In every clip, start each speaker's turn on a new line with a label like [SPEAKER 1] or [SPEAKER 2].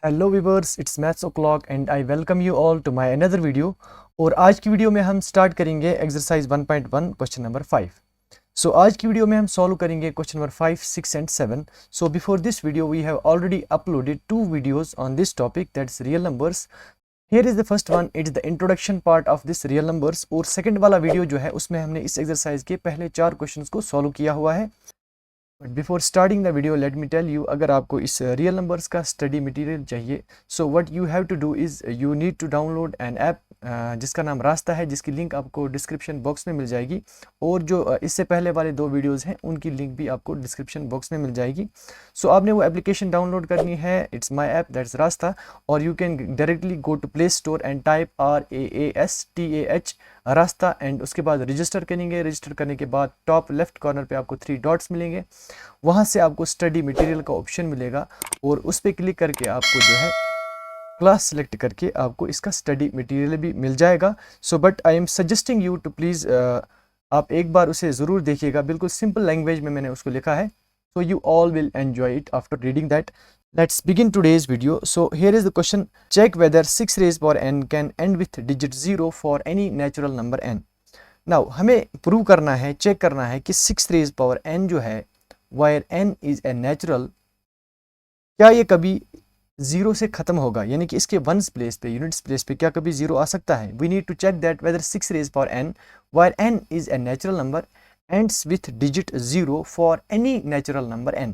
[SPEAKER 1] Hello viewers, it's maths o'clock and I welcome you all to my another video. और आज की video में हम स्टार्ट करेंगे एक्सरसाइज 1.1 क्वेश्चन नंबर 5। सो आज की वीडियो में हम सॉल्व करेंगे question number 5, 6 and 7। So before this video we have already uploaded 2 videos on this topic, that's real numbers. Here is the first one, it's the introduction part of this real numbers. और second वाला video जो है उसमें हमने इस exercise के पहले 4 questions को सॉल्व किया हुआ है। But before starting the video let me tell you, अगर आपको इस रियल नंबर्स का स्टडी मटेरियल चाहिए, so what you have to do is you need to download an app जिसका नाम रास्ता है, जिसकी लिंक आपको डिस्क्रिप्शन बॉक्स में मिल जाएगी। और जो इससे पहले वाले 2 वीडियोस हैं उनकी लिंक भी आपको डिस्क्रिप्शन बॉक्स में मिल जाएगी। सो आपने वो एप्लीकेशन डाउनलोड करनी है, it's my app, that's Raastah. और you can directly go to Play Store and type RAASTAH Raastah, and उसके बाद रजिस्टर करेंगे। रजिस्टर करने के बाद टॉप लेफ्ट कॉर्नर पे आपको 3 डॉट्स मिलेंगे, वहाँ से आपको स्टडी मटेरियल का ऑप्शन मिलेगा और उस पर क्लिक करके आपको जो है क्लास सेलेक्ट करके आपको इसका स्टडी मटेरियल भी मिल जाएगा। So but I am suggesting you to please आप एक बार उसे ज़रूर देखिएगा, बिल्कुल सिंपल लैंग्वेज में मैंने उसको लिखा है। So you all will enjoy it after reading that. Let's begin today's video. So here is the question. Check whether 6 raised power n can end with digit 0 for any natural number n. Now हमें prove करना है, check करना है कि 6 raised power n जो है, where n is a natural, क्या ये कभी 0 से ख़त्म होगा, यानी कि इसके वंस प्लेस पे, यूनिट्स प्लेस पे क्या कभी 0 आ सकता है। We need to check that whether 6 raised power n where n is a natural number ends with digit 0 for any natural number n.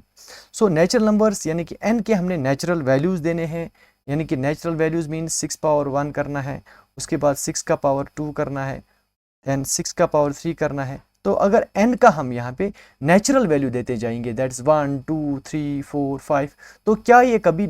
[SPEAKER 1] So natural numbers यानी कि n के हमने natural values देने हैं, यानी कि natural values means 6 power 1 करना है, उसके बाद 6 का power 2 करना है, then 6 का power 3 करना है। तो अगर n का हम यहाँ पे नेचुरल वैल्यू देते जाएंगे, दैट्स 1 2 3 4 5, तो क्या ये कभी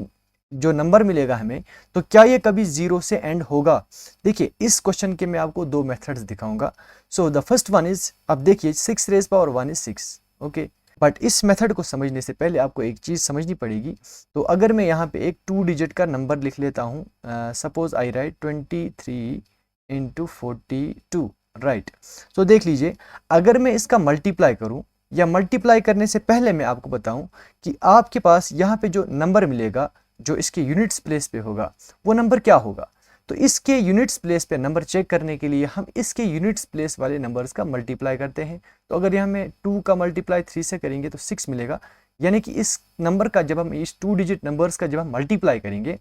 [SPEAKER 1] जो नंबर मिलेगा हमें, तो क्या ये कभी 0 से एंड होगा। देखिए इस क्वेश्चन के मैं आपको 2 मेथड्स दिखाऊंगा। So the first one is, अब देखिए 6 raised power 1 is 6, okay. But इस मेथड को समझने से पहले आपको एक चीज़ समझनी पड़ेगी। तो अगर मैं यहाँ पे एक 2 डिजिट का नंबर लिख लेता हूँ, सपोज आई राइट 23 × 42, राइट। तो देख लीजिए, अगर मैं इसका मल्टीप्लाई करूँ, या मल्टीप्लाई करने से पहले मैं आपको बताऊँ कि आपके पास यहाँ पे जो नंबर मिलेगा, जो इसके यूनिट्स प्लेस पे होगा, वो नंबर क्या होगा। तो इसके यूनिट्स प्लेस पे नंबर चेक करने के लिए हम इसके यूनिट्स प्लेस वाले नंबर्स का मल्टीप्लाई करते हैं। तो अगर यहाँ में 2 का मल्टीप्लाई 3 से करेंगे तो 6 मिलेगा, यानी कि इस नंबर का जब हम इस 2 डिजिट नंबर्स का जब हम मल्टीप्लाई करेंगे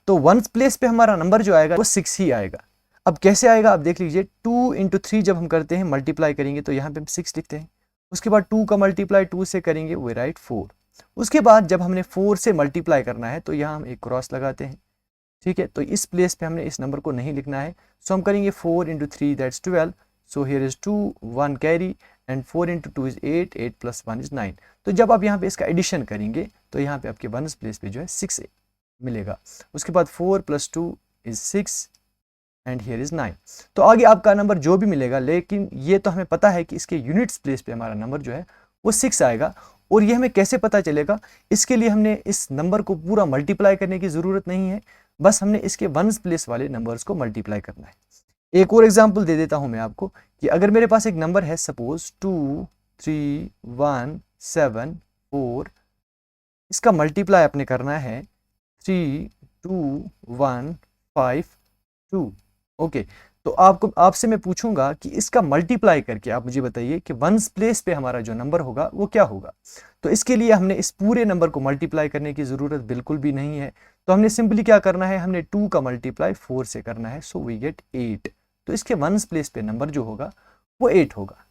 [SPEAKER 1] तो वंस प्लेस पे हमारा नंबर जो आएगा वो 6 ही आएगा। अब कैसे आएगा, आप देख लीजिए 2 × 3 जब हम करते हैं मल्टीप्लाई करेंगे तो यहाँ पे हम 6 लिखते हैं, उसके बाद 2 का मल्टीप्लाई 2 से करेंगे, वी राइट 4। उसके बाद जब हमने 4 से मल्टीप्लाई करना है तो यहाँ हम एक क्रॉस लगाते हैं, ठीक है। तो इस प्लेस पे हमने इस नंबर को नहीं लिखना है, सो हम करेंगे 4 × 3 that's 12, so here is 2 1 carry and 4 × 2 is 8 8 + 1 is 9। तो जब आप यहाँ पे इसका एडिशन करेंगे तो यहाँ पे आपके वंस प्लेस पे जो है 6 मिलेगा, उसके बाद 4 + 2 इज 6 एंड हियर इज 9। तो आगे आपका नंबर जो भी मिलेगा, लेकिन ये तो हमें पता है कि इसके यूनिट्स प्लेस पे हमारा नंबर जो है वो 6 आएगा। और ये हमें कैसे पता चलेगा, इसके लिए हमने इस नंबर को पूरा मल्टीप्लाई करने की ज़रूरत नहीं है, बस हमने इसके वंस प्लेस वाले नंबर्स को मल्टीप्लाई करना है। एक और एग्जांपल दे देता हूं मैं आपको कि अगर मेरे पास एक नंबर है, सपोज 2 3 1 7 4, इसका मल्टीप्लाई आपने करना है 3 2 1 5 2, ओके। तो आपसे मैं पूछूंगा कि इसका मल्टीप्लाई करके आप मुझे बताइए कि वंस प्लेस पे हमारा जो नंबर होगा वो क्या होगा। तो इसके लिए हमने इस पूरे नंबर को मल्टीप्लाई करने की ज़रूरत बिल्कुल भी नहीं है। तो हमने सिंपली क्या करना है, हमने 2 का मल्टीप्लाई 4 से करना है, सो वी गेट 8। तो इसके वंस प्लेस पे नंबर जो होगा वो 8 होगा।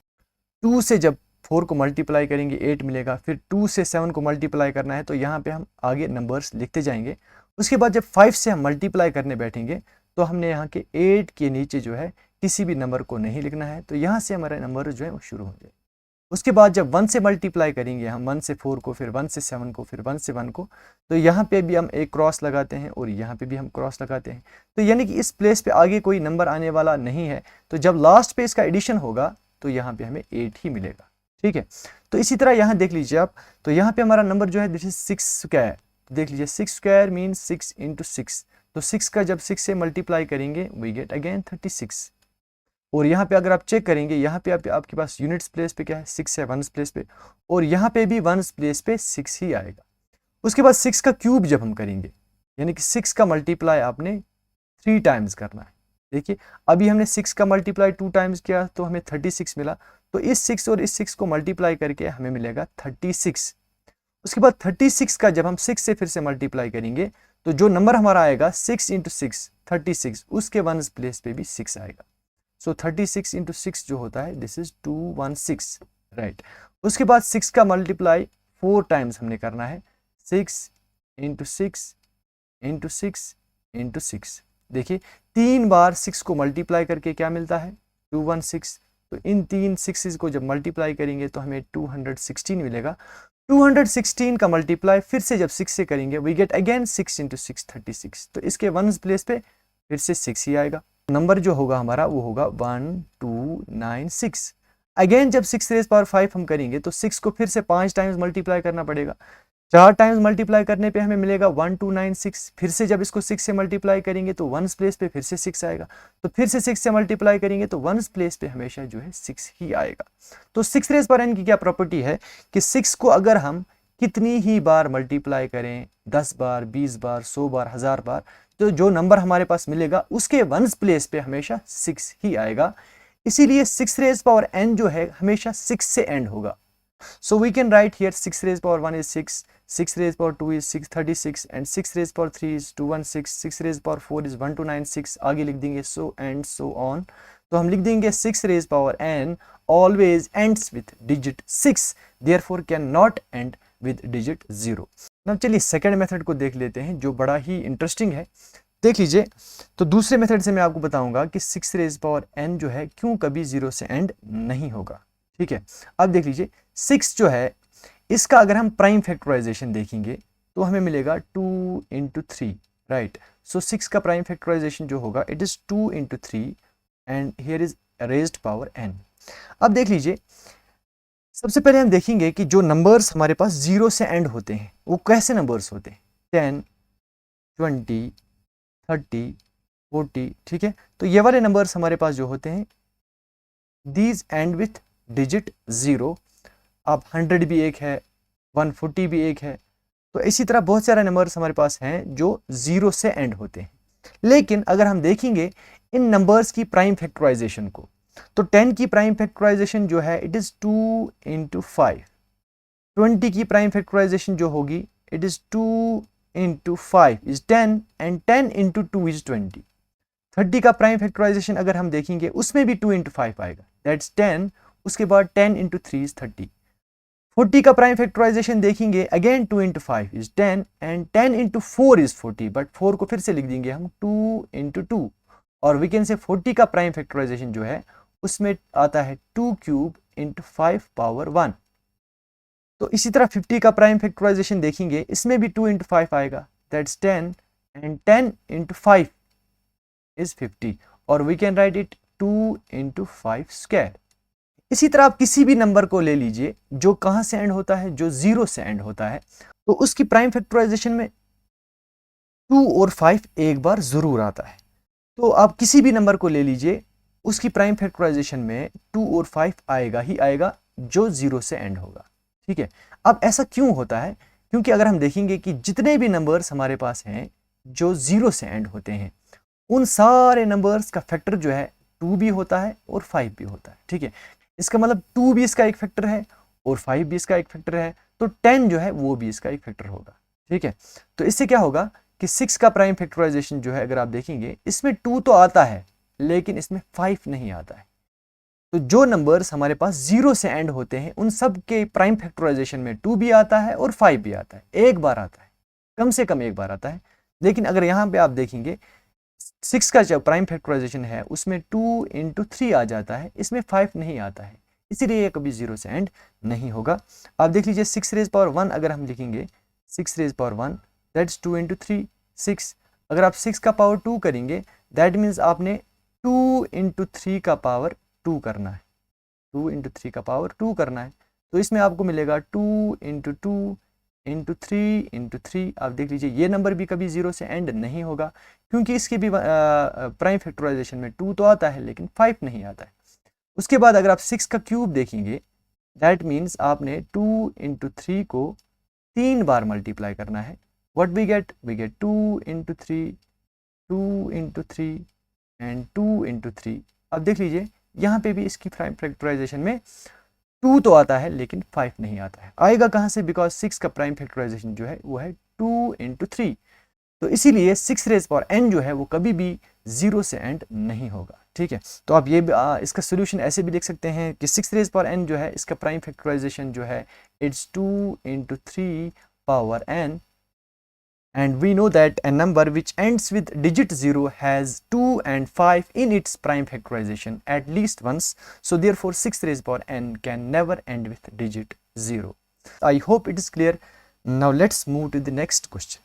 [SPEAKER 1] 2 से जब 4 को मल्टीप्लाई करेंगे 8 मिलेगा, फिर 2 से 7 को मल्टीप्लाई करना है, तो यहाँ पे हम आगे नंबर्स लिखते जाएंगे। उसके बाद जब 5 से हम मल्टीप्लाई करने बैठेंगे तो हमने यहाँ के 8 के नीचे जो है किसी भी नंबर को नहीं लिखना है, तो यहाँ से हमारा नंबर जो है वो शुरू हो जाए। उसके बाद जब 1 से मल्टीप्लाई करेंगे हम, 1 से 4 को, फिर 1 से 7 को, फिर 1 से 1 को, तो यहाँ पे भी हम एक क्रॉस लगाते हैं और यहाँ पे भी हम क्रॉस लगाते हैं। तो यानी कि इस प्लेस पे आगे कोई नंबर आने वाला नहीं है। तो जब लास्ट पे इसका एडिशन होगा तो यहाँ पे हमें 8 ही मिलेगा, ठीक है। तो इसी तरह यहाँ देख लीजिए आप, तो यहाँ पे हमारा नंबर जो है दिस इज 6 स्क्वायर। देख लीजिए 6 स्क्वायर मीन्स 6 × 6, तो 6 का जब 6 से मल्टीप्लाई करेंगे वी गेट अगेन 36। और यहाँ पे अगर आप चेक करेंगे, यहाँ पे आपके पास यूनिट्स प्लेस पे क्या है, 6 है वंस प्लेस पे, और यहाँ पे भी वंस प्लेस पे 6 ही आएगा। उसके बाद 6 का क्यूब जब हम करेंगे, यानी कि 6 का मल्टीप्लाई आपने 3 टाइम्स करना है। देखिए अभी हमने 6 का मल्टीप्लाई 2 टाइम्स किया तो हमें 36 मिला, तो इस 6 और इस 6 को मल्टीप्लाई करके हमें मिलेगा 36। उसके बाद 36 का जब हम 6 से फिर से मल्टीप्लाई करेंगे तो जो नंबर हमारा आएगा 6 इंटू 6 36, उसके 1 प्लेस पे भी 6 आएगा। सो 36 इंटू 6 जो होता है दिस इज 216, राइट। उसके बाद 6 का मल्टीप्लाई 4 टाइम्स हमने करना है, 6 इंटू 6 इंटू 6 इंटू 6। देखिए 3 बार 6 को मल्टीप्लाई करके क्या मिलता है 216, तो इन 3 6 को जब मल्टीप्लाई करेंगे तो हमें 216 मिलेगा। 216 का मल्टीप्लाई फिर से जब 6 से करेंगे वी गेट अगेन 6 इंटू 6 36, तो इसके 1 प्लेस पे फिर से 6 ही आएगा। नंबर जो होगा हमारा वो होगा 1296। अगेन जब 6 रेज पावर 5 हम करेंगे तो 6 को फिर से 5 टाइम्स मल्टीप्लाई करना पड़ेगा। 4 टाइम्स मल्टीप्लाई करने पे हमें मिलेगा 1296। फिर से जब इसको 6 से मल्टीप्लाई करेंगे तो 1 प्लेस पे फिर से 6 आएगा, तो फिर से 6 से मल्टीप्लाई करेंगे तो 1 प्लेस पे हमेशा जो है 6 ही आएगा। तो 6 रेज पावर n की क्या प्रॉपर्टी है कि 6 को अगर हम कितनी ही बार मल्टीप्लाई करें, 10 बार 20 बार 100 बार 1000 बार, तो जो नंबर हमारे पास मिलेगा उसके 1 प्लेस पे हमेशा 6 ही आएगा। इसीलिए 6 रेज पावर n जो है हमेशा 6 से एंड होगा। So we can write here 6 raised power 1 is 6, 6 raised power 2 is 636 and 6 raised power 3 is 216, 6 raised power 4 is 1296, आगे लिख देंगे so and so on। तो हम लिख देंगे 6 raised power n always ends with digit 6, therefore cannot end with digit 0। अब चलिए second method को देख लेते हैं जो बड़ा ही इंटरेस्टिंग है। देख लीजिए, तो दूसरे मेथड से मैं आपको बताऊंगा कि 6 raised power n जो है क्यों कभी 0 से एंड नहीं होगा। ठीक है, अब देख लीजिए 6 जो है इसका अगर हम प्राइम फैक्टराइजेशन देखेंगे तो हमें मिलेगा 2 इंटू 3, राइट। सो 6 का प्राइम फैक्टराइजेशन जो होगा it is 2 into 3 and here is raised power n। अब देख लीजिए, सबसे पहले हम देखेंगे कि जो नंबर्स हमारे पास 0 से एंड होते हैं वो कैसे नंबर्स होते हैं, 10 20 30 40। ठीक है, तो ये वाले नंबर्स हमारे पास जो होते हैं दीज एंड विथ डिजिट 0। अब 100 भी एक है, 140 भी एक है, तो इसी तरह बहुत सारे नंबर्स हमारे पास हैं जो 0 से एंड होते हैं। लेकिन अगर हम देखेंगे इन नंबर्स की प्राइम फैक्टराइजेशन को, तो 10 की प्राइम फैक्टराइजेशन जो है इट इज 2 इंटू 5, 20 की प्राइम फैक्टराइजेशन जो होगी it is 2 into 5 is 10 and 10 into 2 is 20। 30 का प्राइम फैक्टराइजेशन अगर हम देखेंगे उसमें भी 2 इंटू 5 आएगा, दैट्स 10, उसके बाद 10 इंटू 3 इज 30। 40 का प्राइम फैक्टराइजेशन देखेंगे again 2 into 5 is 10 and 10 into 4 is 40, but 4 को फिर से लिख देंगे हम 2 इंटू 2, और वी कैन से 40 का प्राइम फैक्टराइजेशन जो है उसमें आता है 2 क्यूब इंटू 5 पावर 1। तो इसी तरह 50 का प्राइम फैक्टराइजेशन देखेंगे इसमें भी 2 इंटू 5 आएगा, दैट्स 10 एंड 10 इंटू 5 इज 50, और we can write it 2 into 5 square. इसी तरह आप किसी भी नंबर को ले लीजिए जो कहां से एंड होता है, जो 0 से एंड होता है, तो उसकी प्राइम फैक्टराइजेशन में 2 और 5 एक बार जरूर आता है। तो आप किसी भी नंबर को ले लीजिए उसकी प्राइम फैक्टराइजेशन में 2 और 5 आएगा ही आएगा जो 0 से एंड होगा। ठीक है, अब ऐसा क्यों होता है, क्योंकि अगर हम देखेंगे कि जितने भी नंबर्स हमारे पास हैं जो 0 से एंड होते हैं उन सारे नंबर्स का फैक्टर जो है 2 भी होता है और 5 भी होता है। ठीक है, इसका मतलब 2 भी इसका एक फैक्टर है और 5 भी इसका एक फैक्टर है, तो 10 जो है वो भी इसका एक फैक्टर होगा। ठीक है, तो इससे क्या होगा कि 6 का प्राइम फैक्टराइजेशन जो है अगर आप देखेंगे इसमें 2 तो आता है लेकिन इसमें 5 नहीं आता है। तो जो नंबर्स हमारे पास 0 से एंड होते हैं उन सब के प्राइम फैक्टराइजेशन में 2 भी आता है और 5 भी आता है, एक बार आता है, कम से कम एक बार आता है। लेकिन अगर यहाँ पे आप देखेंगे 6 का जो प्राइम फैक्टराइजेशन है उसमें 2 इंटू 3 आ जाता है, इसमें 5 नहीं आता है, इसीलिए ये कभी 0 से एंड नहीं होगा। आप देख लीजिए 6 रेज पावर 1 अगर हम लिखेंगे 6 रेज पावर 1 दैट्स 2 इंटू 3 6। अगर आप 6 का पावर 2 करेंगे दैट मीन्स आपने 2 इंटू 3 का पावर 2 करना है, 2 इंटू 3 का पावर 2 करना है, तो इसमें आपको मिलेगा 2 इंटू 2 इंटू 3 इंटू 3। आप देख लीजिए ये नंबर भी कभी 0 से एंड नहीं होगा क्योंकि इसके भी प्राइम फैक्टराइजेशन में 2 तो आता है लेकिन 5 नहीं आता है। उसके बाद अगर आप 6 का क्यूब देखेंगे दैट मीन्स आपने 2 इंटू 3 को 3 बार मल्टीप्लाई करना है, what we get 2 into 3, 2 into 3 and 2 into 3. अब देख लीजिए यहाँ पे भी इसकी प्राइम फैक्टराइजेशन में 2 तो आता है लेकिन 5 नहीं आता है। आएगा कहाँ से? बिकॉज 6 का प्राइम फैक्टराइजेशन जो है वो है 2 into 3, तो इसीलिए 6 रेज पावर n जो है वो कभी भी 0 से एंड नहीं होगा। ठीक है, तो आप ये इसका सोल्यूशन ऐसे भी लिख सकते हैं कि 6 रेज पावर n जो है इसका प्राइम फैक्टराइजेशन जो है it's 2 into 3 power n, and we know that a number which ends with digit 0 has 2 and 5 in its prime factorization at least once, so therefore 6 raised power n can never end with digit 0. I hope it is clear. Now let's move to the next question.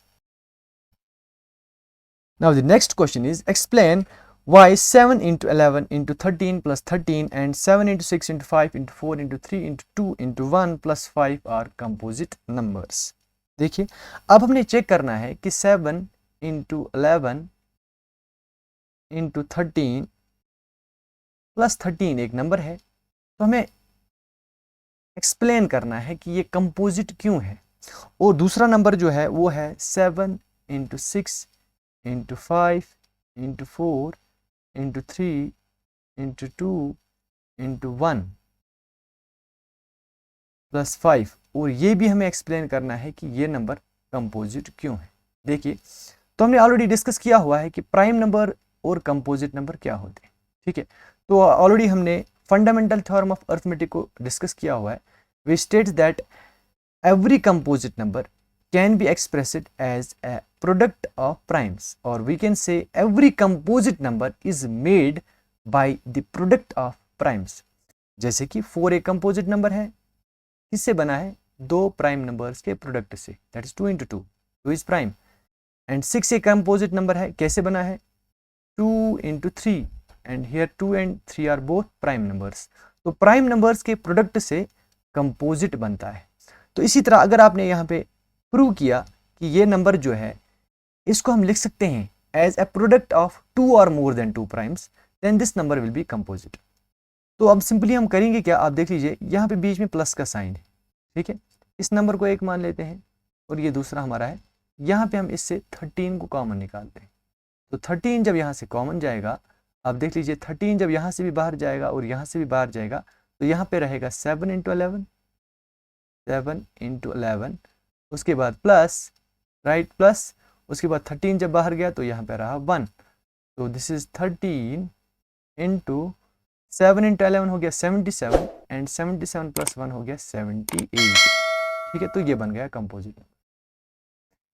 [SPEAKER 1] Now the next question is, explain why 7 into 11 into 13 plus 13 and 7 into 6 into 5 into 4 into 3 into 2 into 1 plus 5 are composite numbers. देखिए अब हमने check करना है कि 7 into 11 into 13 plus 13 एक number है, तो हमें एक्सप्लेन करना है कि ये कंपोजिट क्यों है। और दूसरा नंबर जो है वो है 7 into 6 into 5 into 4 into 3 into 2 into 1 plus 5, और ये भी हमें एक्सप्लेन करना है कि ये नंबर कंपोजिट क्यों है। देखिए तो हमने ऑलरेडी डिस्कस किया हुआ है कि प्राइम नंबर और कंपोजिट नंबर क्या होते हैं। ठीक है, तो ऑलरेडी हमने फंडामेंटल थ्योरम ऑफ अरिथमेटिक को डिस्कस किया हुआ है, which states that every composite number can be expressed as a product of primes, or we can say every composite number is made by the product of primes. जैसे कि 4 एक composite number है, किससे बना है? 2 प्राइम नंबर्स के product से, that is 2 into 2, 2 is prime. And 6 एक कंपोजिट नंबर है, कैसे बना है? 2 into 3, and here 2 and 3 are both prime numbers. तो प्राइम नंबर्स के प्रोडक्ट से कंपोजिट बनता है। तो इसी तरह अगर आपने यहाँ पे प्रूव किया कि ये नंबर जो है इसको हम लिख सकते हैं एज ए प्रोडक्ट ऑफ 2 और more than 2 primes, then this number will be composite. तो अब सिंपली हम करेंगे क्या, आप देख लीजिए यहाँ पे बीच में प्लस का साइन है। ठीक है, इस नंबर को एक मान लेते हैं और ये दूसरा हमारा है। यहाँ पे हम इससे 13 को कॉमन निकालते हैं, तो 13 जब यहाँ से कॉमन जाएगा, आप देख लीजिए 13 जब यहाँ से भी बाहर जाएगा और यहाँ से भी बाहर जाएगा, तो यहाँ पे रहेगा 7 into 11, 7 into 11, उसके बाद प्लस, राइट, प्लस, उसके बाद 13 जब बाहर गया तो यहाँ पे रहा 1, तो दिस इज 13 into 7 into 11 हो गया 77, एंड 77 प्लस 1 हो गया 78। ठीक है, तो ये बन गया कंपोजिट।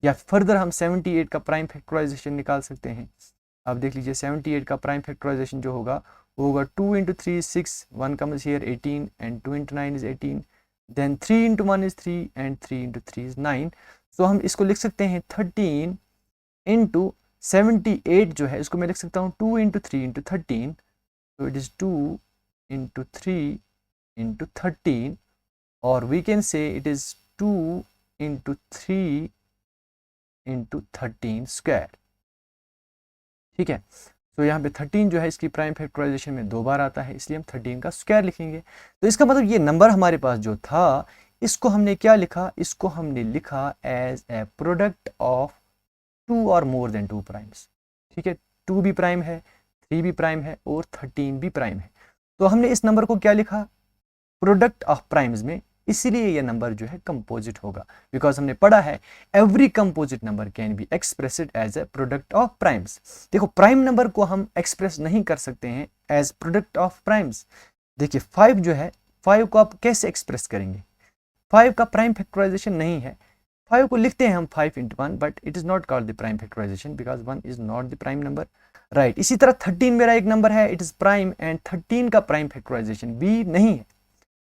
[SPEAKER 1] या फर्दर हम 78 का प्राइम फैक्टराइजेशन निकाल सकते हैं। आप देख लीजिए 78 का प्राइम फैक्टराइजेशन जो होगा वो होगा 2 into 3 is 6, 1 comes here 18, and 2 into 9 is 18, then 3 into 1 is 3, and 3 into 3 is 9। so हम इसको लिख सकते हैं 13 into 78 जो है इसको मैं लिख सकता हूँ 2 into 3 into 13, so it is 2 into 3 into 13, or we can say it is 2 into 3 into 13 square। ठीक है, तो यहाँ पे 13 जो है इसकी प्राइम फैक्टराइजेशन में 2 बार आता है, इसलिए हम 13 का स्क्वायर लिखेंगे। तो इसका मतलब ये नंबर हमारे पास जो था इसको हमने क्या लिखा, इसको हमने लिखा एज ए प्रोडक्ट ऑफ 2 और मोर देन 2 प्राइम्स। ठीक है, 2 भी प्राइम है, 3 भी प्राइम है और 13 भी प्राइम है। तो हमने इस नंबर को क्या लिखा, प्रोडक्ट ऑफ प्राइम्स में, इसीलिए ये नंबर जो है कंपोजिट होगा, बिकॉज हमने पढ़ा है every composite number can be expressed as a product of primes. देखो प्राइम नंबर को हम एक्सप्रेस नहीं कर सकते हैं एज प्रोडक्ट ऑफ प्राइम्स। देखिए 5 जो है, 5 को आप कैसे एक्सप्रेस करेंगे? 5 का प्राइम फैक्टराइजेशन नहीं है, 5 को लिखते हैं हम 5 into 1, but it is not called the prime factorization because 1 is not the prime number, right. इसी तरह 13 मेरा एक नंबर है, इट इज प्राइम, एंड 13 का प्राइम फैक्टराइजेशन भी नहीं है।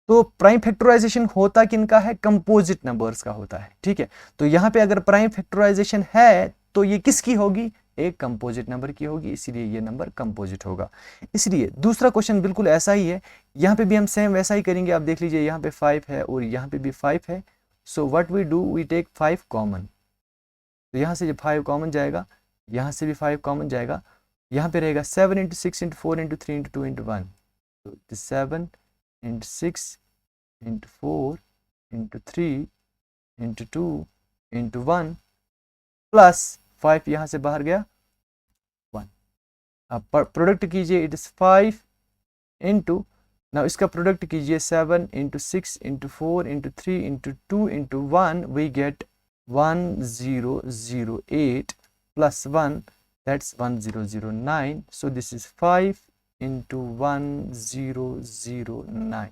[SPEAKER 1] तो प्राइम फैक्टराइजेशन होता किनका है? कंपोजिट नंबर्स का होता है। ठीक है, तो यहाँ पे अगर प्राइम फैक्टराइजेशन है तो ये किसकी होगी? एक कंपोजिट नंबर की होगी, इसीलिए ये नंबर कंपोजिट होगा। इसलिए दूसरा क्वेश्चन बिल्कुल ऐसा ही है, यहाँ पे भी हम सेम वैसा ही करेंगे। आप देख लीजिए यहाँ पे 5 है और यहाँ पे भी 5 है, so what we do, we take 5 common. तो यहाँ से जब 5 कॉमन जाएगा, यहाँ से भी 5 कॉमन जाएगा, यहाँ पे रहेगा 7 into 6 into 4 into 3 into 2 into 1, तो 7 into 6 into 4 into 3 into 2 into 1 plus 5 यहाँ से बाहर गया 1। अब प्रोडक्ट कीजिए, इट इज 5 इंटू, नाउ इसका प्रोडक्ट कीजिए 7 into 6 into 4 into 3 into 2 into 1, we get 1008 plus 1, that's 1009. So this is 5 into 1009.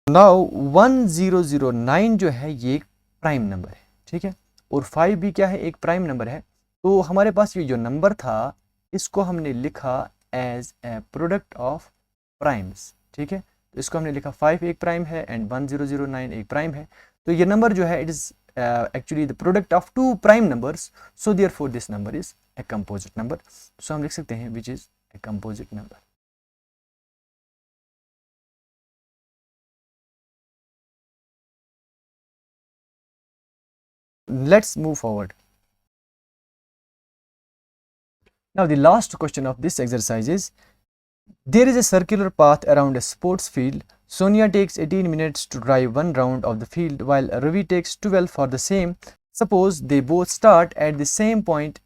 [SPEAKER 1] Now 1009 जो है ये एक प्राइम नंबर है, ठीक है, और 5 भी क्या है, एक प्राइम नंबर है। तो हमारे पास ये जो नंबर था इसको हमने लिखा as a product of primes, ठीक है। तो इसको हमने लिखा 5 एक प्राइम है एंड 1009 एक प्राइम है। तो ये नंबर जो है it is actually the product of two prime numbers, so therefore this number is a composite number. So हम लिख सकते हैं which is a composite number. Let's move forward. Now the last question of this exercise is, there is a circular path around a sports field. Sonia takes 18 minutes to drive one round of the field while Ravi takes 12 for the same. Suppose they both start at the same point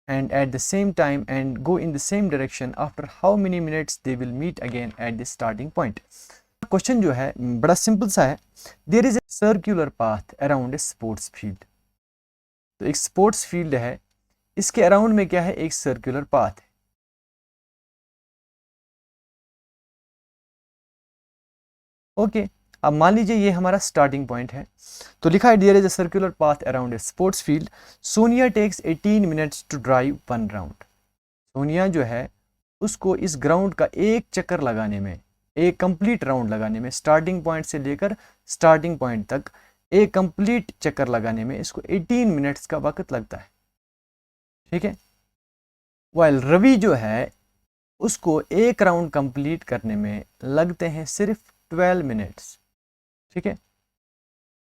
[SPEAKER 1] and at the same time and go in the same direction. After how many minutes they will meet again at the starting point? Question जो है बड़ा simple सा है। There is a circular path around a sports field. तो एक sports field है, इसके around में क्या है, एक सर्कुलर पाथ है। ओके, अब मान लीजिए ये हमारा स्टार्टिंग पॉइंट है। तो लिखा है there is a circular path around a sports field. Sonia takes 18 minutes to drive one round. Sonia जो है उसको इस ग्राउंड का एक चक्कर लगाने में, एक कंप्लीट राउंड लगाने में, स्टार्टिंग पॉइंट से लेकर स्टार्टिंग पॉइंट तक एक कंप्लीट चक्कर लगाने में इसको 18 मिनट्स का वक्त लगता है, ठीक है। वाइल रवि जो है उसको एक राउंड कंप्लीट करने में लगते हैं सिर्फ 12 मिनट्स, ठीक है।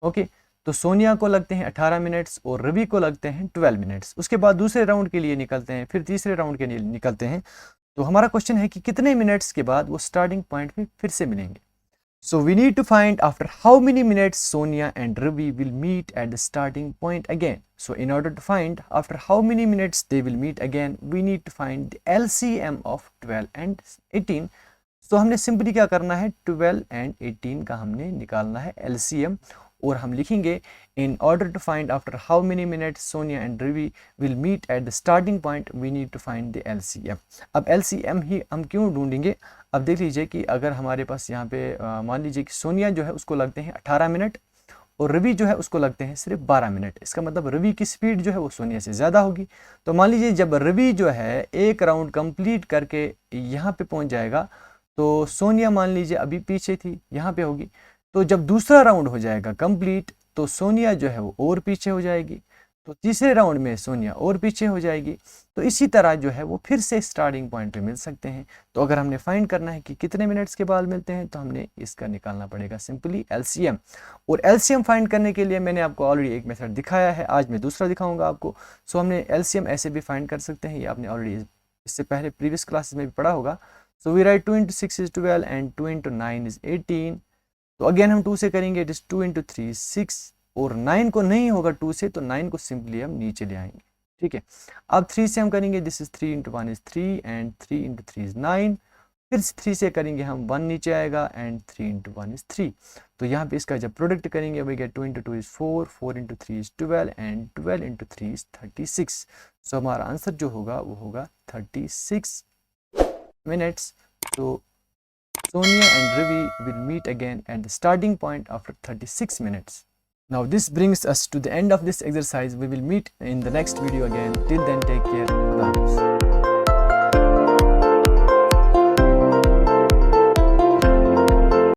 [SPEAKER 1] ओके, तो सोनिया को लगते हैं 18 मिनट्स और रवि को लगते हैं 12 मिनट्स। उसके बाद दूसरे राउंड के लिए निकलते हैं, फिर तीसरे राउंड के लिए निकलते हैं। तो हमारा क्वेश्चन है कि कितने मिनट्स के बाद वो स्टार्टिंग पॉइंट पे फिर से मिलेंगे। So we need to find after how many minutes Sonia and Ravi will meet at the starting point again. So in order to find after how many minutes they will meet again, we need to find the LCM of 12 and 18। तो हमने simply क्या करना है, 12 and 18 का हमने निकालना है LCM, और हम लिखेंगे in order to find after how many minutes Sonia and Ravi will meet at the starting point, we need to find the LCM। अब LCM ही हम क्यों ढूंढेंगे, अब देख लीजिए कि अगर हमारे पास यहाँ पे मान लीजिए कि सोनिया जो है उसको लगते हैं 18 मिनट और रवि जो है उसको लगते हैं सिर्फ 12 मिनट। इसका मतलब रवि की स्पीड जो है वो सोनिया से ज़्यादा होगी। तो मान लीजिए जब रवि जो है एक राउंड कंप्लीट करके यहाँ पे पहुँच जाएगा तो सोनिया मान लीजिए अभी पीछे थी, यहाँ पे होगी। तो जब दूसरा राउंड हो जाएगा कंप्लीट तो सोनिया जो है वो और पीछे हो जाएगी, तो तीसरे राउंड में सोनिया और पीछे हो जाएगी। तो इसी तरह जो है वो फिर से स्टार्टिंग पॉइंट पे मिल सकते हैं। तो अगर हमने फाइंड करना है कि कितने मिनट्स के बाद मिलते हैं तो हमने इसका निकालना पड़ेगा सिंपली LCM। और LCM फाइंड करने के लिए मैंने आपको ऑलरेडी एक मेथड दिखाया है, आज मैं दूसरा दिखाऊंगा आपको। सो हमने LCM ऐसे भी फाइंड कर सकते हैं, ये आपने ऑलरेडी इससे पहले प्रीवियस क्लासेस में भी पढ़ा होगा। So we write 2 into 6 is 12 and 2 into 9 is 18। तो अगेन हम 2 से करेंगे, इट इज 2 into 3 is 6, और 9 को नहीं होगा 2 से, तो 9 को सिंपली हम नीचे ले आएंगे, ठीक है। अब 3 से हम करेंगे, this is 3 into 1 is 3 and 3 into 3 is 9। फिर 3 से करेंगे हम 1 नीचे आएगा एंड 3 into 1 is 3। तो यहाँ पे इसका जब प्रोडक्ट करेंगे we get 2 into 2 is 4, 4 into 3 is 12 and 12 into 3 is 36। सो हमारा आंसर जो होगा वो होगा 36 minutes। So Sonia and Ravi will meet again at the starting point after 36 minutes. Now this brings us to the end of this exercise. We will meet in the next video again. Till then, take care. Allah Hafiz.